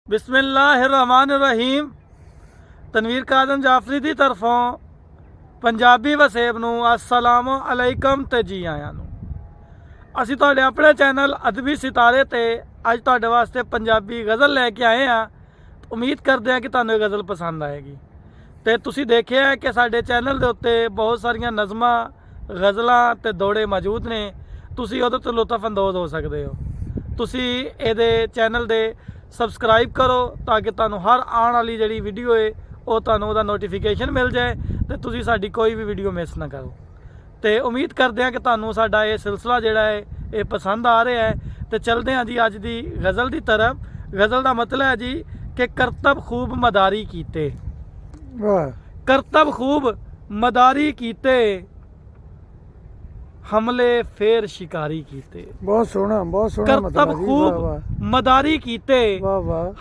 बिस्मिल्लाहिर्रहमानिर्रहीम। तनवीर कादम जाफरी की तरफों पंजाबी वसेब नूं अस्सलामु अलैकुम ते जी आयां नूं। असीं तुहाडे अपने चैनल अदबी सितारे ते अज तुहाडे वास्ते पंजाबी गज़ल लैके आए हैं। उम्मीद करते हैं कि तुहानूं गज़ल पसंद आएगी। तो तुसीं देखिया है कि साडे चैनल के उत्ते बहुत सारिया नज़मां गज़लां ते दौड़े मौजूद ने। तुसीं उहदे तो लुत्फ अंदोज़ हो सकते हो। तुसीं इहदे चैनल दे सबसक्राइब करो ताकि तुहानूं हर आने वाली जिहड़ी वीडियो है वो तुहानूं उहदा नोटिफिकेशन मिल जाए तो तुसीं साडी कोई भी वीडियो मिस ना करो। तो उम्मीद करते हैं कि तुहानूं साडा ये सिलसिला जिहड़ा है ये पसंद आ रहा है। तो चलते हैं जी अज की गज़ल की तरफ। गज़ल का मतलब है जी कि करतब खूब मदारी कीते, करतब खूब मदारी कीते, हमले फेर शिकारी कीते। बहुत सोहना करतब खूब मदारी कीते,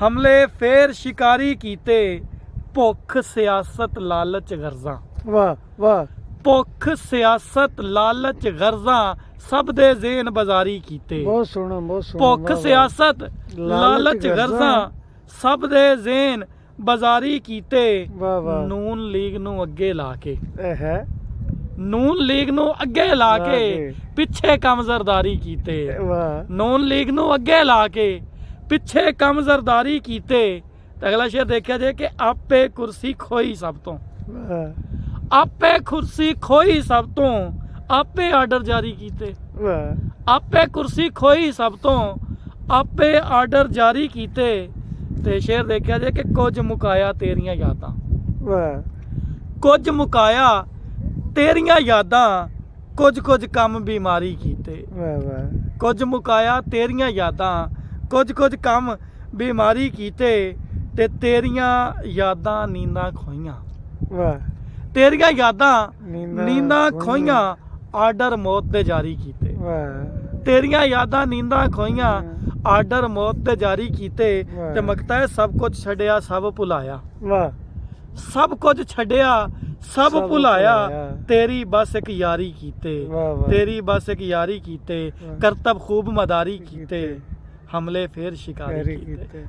हमले फेर शिकारी कीते, भुख सियासत लालच गर्जा। वाह वाह। भुख सियासत लालच गर्जा, सब दे ज़ेन बाजारी कीते। बहुत सोहना भुख सियासत लालच गर्जा, सब दे ज़ेन बाजारी कीते। नून लीग नूं अगे ला के, नून लीग नूं अगे ला के पिछे कम जरदारी कीते। नून लीग नूं अगे ला के पिछे कम जरदारी कीते। ते अगला शेर देखा जाए कि आपे कुर्सी खोई सब तो, आपे कुर्सी खोई सब तो, आपे आर्डर जारी कीते। आपे कुर्सी खोई सब तो, आपे आर्डर जारी कीते। ते शेर देखा जाए कि कुछ मुकाया तेरियां यादां, कुछ मुकाया तेरियां यादां, कुछ कुछ कम बीमारी कीते। कुछ मुकाया तेरियां यादां, कुछ कुछ कम बीमारी कीते। ते तेरियां यादां नींदां खोइयां, तेरियां यादां नींदां खोइयां, आर्डर मौत दे जारी कीते। तेरियां यादां नींदां खोइयां, आर्डर मौत दे जारी कीते। ते मकता है सब कुछ छड्डिया सब भुलाया, सब कुछ छड्डिया सब भुलाया, तेरी बस एक यारी कीते। तेरी बस एक यारी कीते, करतब खूब मदारी कीते, हमले फेर शिकारी कीते।